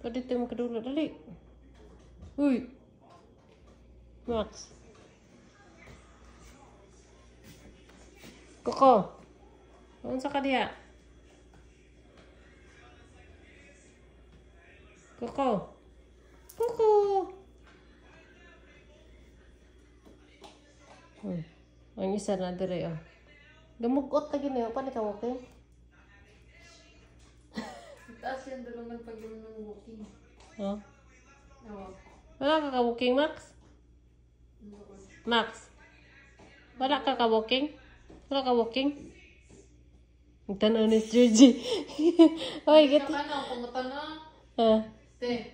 Dito mo kadulo, dali. Uy. Max. Koko. Unsa ka diha? Koko. Koko. Ang isa na dire oh. Gamugot lagi niyo pa ni ka walking. Taas yan dalungan pag yung walking. Oh. Oo. Wala ka walking, Max? Max. Wala ka walking? Wala ka walking? Ang tanaw ni Georgie. Oy, Kita ka na, pumunta na.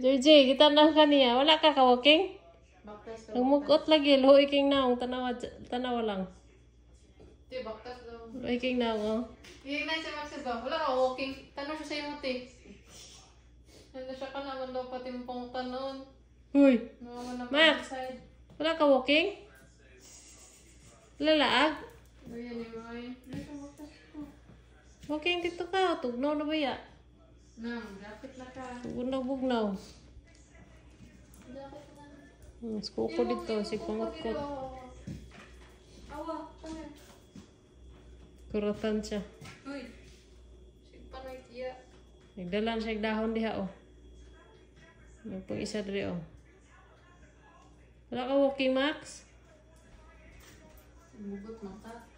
Georgie, kita na kaniya. Wala ka walking? Baktas daw. Nagmugot lagi. Luhoy king naong. Tanawa lang. Te, baktas daw. Luhoy king naong. Yung na si Max ba? Wala ka walking. Tanong siya sa iyo, te. Nanda siya ka naman daw pati mong pangutan noon. Uy. Max! Wala ka walking? Lalaag? Ayan yung mga yun. Nasa baktas ko. Walking dito ka. Tugnaw na ba ya? Nang, lapit na ka. Bugnaw. Lapit na. Skuko dito. Si Pangutkot. Awa, tangan. Kuratan siya. Uy. Sige pa na itiya. Nagdalan siya dahon diha oh. Yung pang isa dali oh. Wala ka walking, Max? Mugot ng tat.